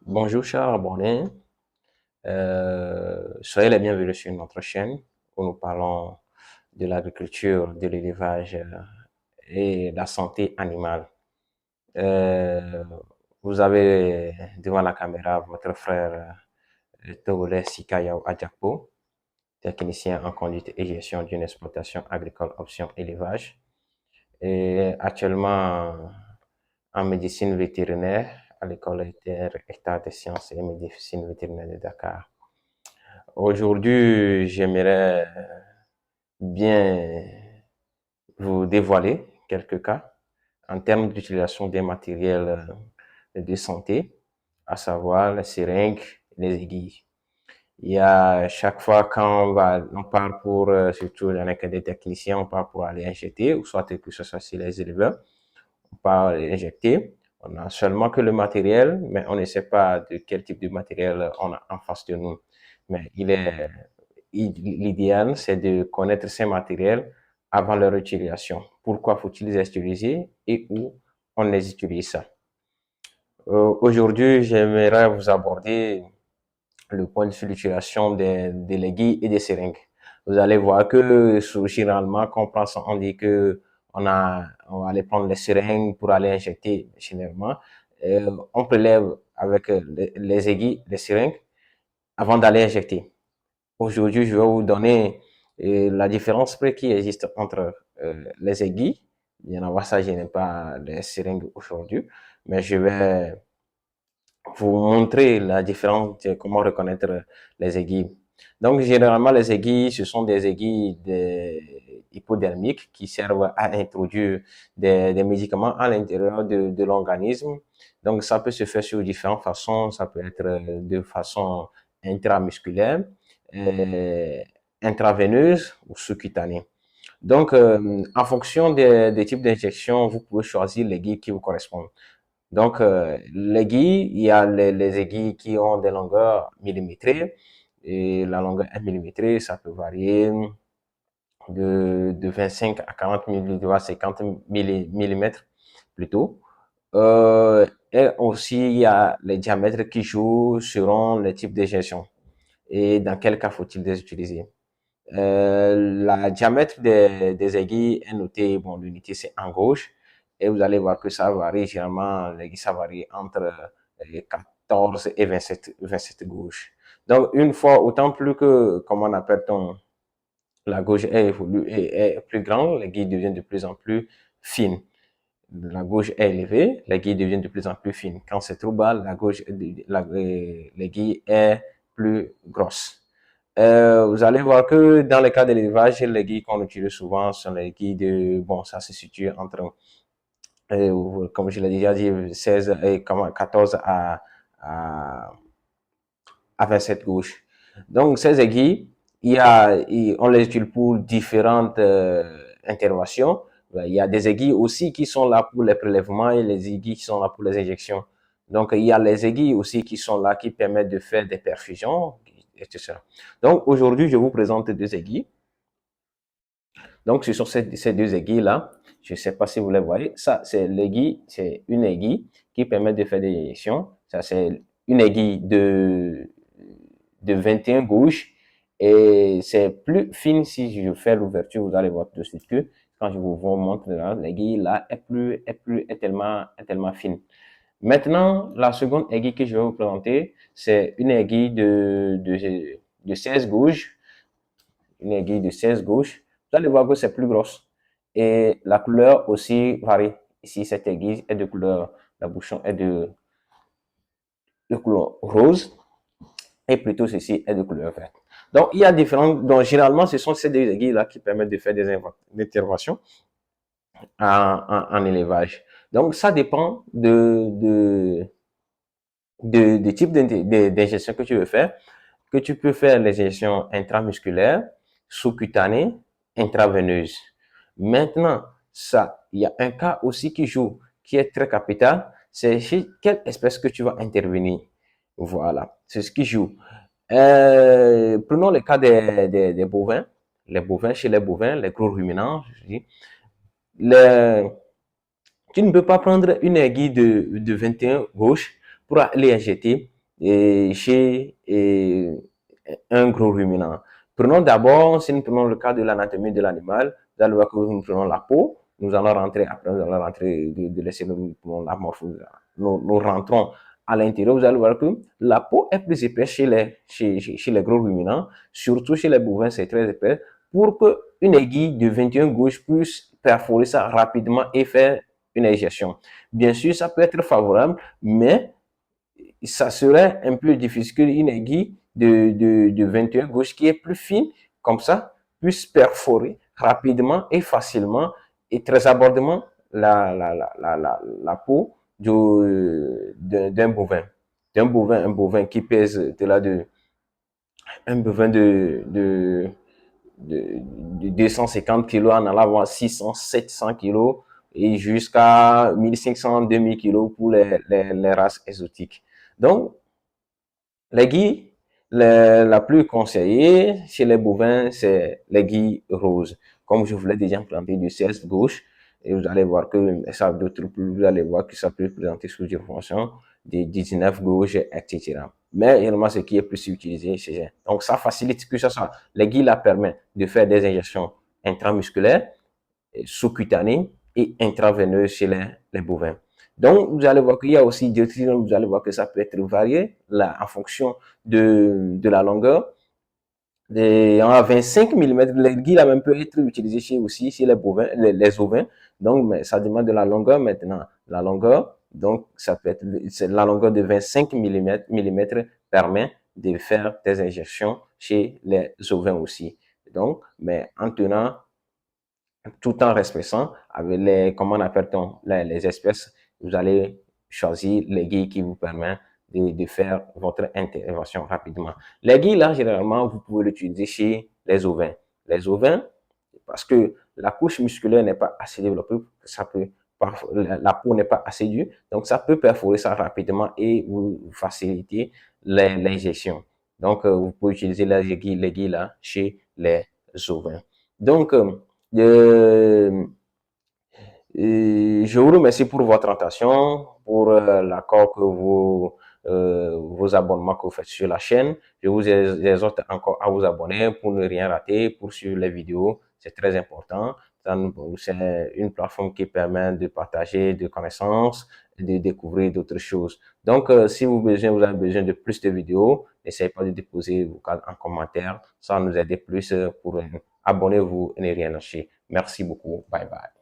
Bonjour, cher abonnés. Soyez les bienvenus sur notre chaîne où nous parlons de l'agriculture, de l'élevage et de la santé animale. Euh, Vous avez devant la caméra votre frère togolais Sikayao Adjakpo, technicien en conduite et gestion d'une exploitation agricole option élevage, et actuellement en médecine vétérinaire à l'école État des sciences et médecine vétérinaire de Dakar. Aujourd'hui, j'aimerais bien vous dévoiler quelques cas en termes d'utilisation des matériels de santé, à savoir les seringues, les aiguilles. Il y a chaque fois quand on part pour, surtout il y en a que des techniciens, on part pour aller injecter, ou soit que ce soit chez les éleveurs, on part injecter. On a seulement que le matériel, mais on ne sait pas de quel type de matériel on a en face de nous. Mais l'idéal, c'est de connaître ces matériels avant leur utilisation. Pourquoi faut-il les utiliser et où on les utilise ça. Aujourd'hui, j'aimerais vous aborder le point de vue l'utilisation des aiguilles et des seringues. Vous allez voir que généralement, quand on prend ça, on dit que on va aller prendre les seringues pour aller injecter généralement. On prélève avec les aiguilles, les seringues avant d'aller injecter. Aujourd'hui, je vais vous donner la différence qui existe entre les aiguilles. Il y en a ça, je n'ai pas les seringues aujourd'hui, mais je vais vous montrer la différence de comment reconnaître les aiguilles. Donc, généralement, les aiguilles, ce sont des aiguilles hypodermiques qui servent à introduire des médicaments à l'intérieur de l'organisme. Donc, ça peut se faire sur différentes façons. Ça peut être de façon intramusculaire, euh, intraveineuse ou sous-cutanée. Donc, en fonction des types d'injections, vous pouvez choisir l'aiguille qui vous correspond. Donc, l'aiguille, il y a les aiguilles qui ont des longueurs millimétrées. Et la longueur 1 millimétrée, ça peut varier de 25 à 40 mm, 50 millimètres plutôt. Et aussi, il y a les diamètres qui jouent selon le type d'injection. Et dans quel cas faut-il les utiliser? La diamètre des aiguilles est noté, bon, l'unité c'est en gauche, et vous allez voir que ça varie, généralement, l'aiguille, ça varie entre 14 et 27 gauches. Donc, une fois, autant plus que, comme on appelle la gauche est évolue et est plus grande, l'aiguille devient de plus en plus fine. La gauche est élevée, l'aiguille devient de plus en plus fine. Quand c'est trop bas, l'aiguille est plus grosse. Vous allez voir que dans le cas de l'élevage, les guides qu'on utilise souvent sont les guides bon, ça se situe entre, comme je l'ai déjà dit, 16 et 14 à, à 27 gauches. Donc, ces aiguilles, on les utilise pour différentes interventions. Il y a des aiguilles aussi qui sont là pour les prélèvements et les aiguilles qui sont là pour les injections. Donc, il y a les aiguilles aussi qui sont là qui permettent de faire des perfusions, etc. Donc, aujourd'hui, je vous présente deux aiguilles. Donc, ce sont ces deux aiguilles-là. Je ne sais pas si vous les voyez. Ça, c'est l'aiguille, c'est une aiguille qui permet de faire des injections. Ça, c'est une aiguille de 21 gauches. Et c'est plus fine si je fais l'ouverture. Vous allez voir tout de suite que quand je vous montre là, l'aiguille là est tellement fine. Maintenant, la seconde aiguille que je vais vous présenter, c'est une aiguille de 16 gauches, une aiguille de 16 gauches. Vous allez voir que c'est plus grosse. Et la couleur aussi varie. Ici, cette aiguille est de couleur, la bouchon est de couleur rose et plutôt ceci est de couleur verte. Donc, il y a différentes, donc généralement, ce sont ces deux aiguilles-là qui permettent de faire des interventions en élevage. Donc, ça dépend de type d'injection que tu veux faire, que tu peux faire les injections intramusculaires, sous-cutanées, intraveineuses. Maintenant, ça, il y a un cas aussi qui joue, qui est très capital, c'est chez quelle espèce que tu vas intervenir. Voilà, c'est ce qui joue. Prenons le cas des bovins, les bovins, chez les bovins, les gros ruminants, je dis, les, tu ne peux pas prendre une aiguille de 21 gauche pour aller injecter chez un gros ruminant. Prenons d'abord, si nous prenons le cas de l'anatomie de l'animal, vous allez voir que nous prenons la peau, nous allons rentrer, après nous allons rentrer de laisser la morphose, nous rentrons à l'intérieur, vous allez voir que la peau est plus épaisse chez les gros ruminants, surtout chez les bovins, c'est très épais, pour qu'une aiguille de 21 gauche puisse perforer ça rapidement et faire une injection. Bien sûr, ça peut être favorable, mais ça serait un peu difficile qu'une aiguille de 21 gauche qui est plus fine, comme ça, puisse perforer rapidement et facilement et très abordement la peau d'un bovin. Un bovin qui pèse un bovin de 250 kilos en allant avoir 600, 700 kilos et jusqu'à 1500, 2000 kilos pour les races exotiques. Donc, l'aiguille la plus conseillée chez les bovins, c'est l'aiguille rose. Comme je vous l'ai déjà implanté du 16 gauche, et vous allez voir que ça, vous allez voir que ça peut présenter sous une fonction des 19 gauche, etc. Mais également, ce qui est plus utilisé, c'est donc ça facilite que ça soit. L'aiguille la permet de faire des injections intramusculaires, sous-cutanées et intraveineuses chez les bovins. Donc, vous allez voir qu'il y a aussi des vous allez voir que ça peut être varié là, en fonction de la longueur. En 25 mm, l'aiguille là même peut être utilisée chez les bovins, les ovins. Donc, mais ça demande de la longueur maintenant. La longueur, donc, ça peut être, la longueur de 25 mm permet de faire des injections chez les ovins aussi. Donc, mais en tenant tout en respectant avec comment on appelle-t-on, les espèces, vous allez choisir l'aiguille qui vous permet de faire votre intervention rapidement. L'aiguille, là, généralement, vous pouvez l'utiliser chez les ovins. Les ovins, parce que la couche musculaire n'est pas assez développée, ça peut, la peau n'est pas assez dure, donc ça peut perforer ça rapidement et vous faciliter l'injection. Donc, vous pouvez utiliser l'aiguille là chez les ovins. Donc, je vous remercie pour votre attention, pour l'accord que vos abonnements que vous faites sur la chaîne. Je vous exhorte encore à vous abonner pour ne rien rater, pour suivre les vidéos. C'est très important. C'est une plateforme qui permet de partager des connaissances, de découvrir d'autres choses. Donc, si vous avez besoin de plus de vidéos, n'essayez pas de déposer vos cas en commentaire. Ça va nous aider plus pour abonnez-vous et ne rien lâcher. Merci beaucoup. Bye bye.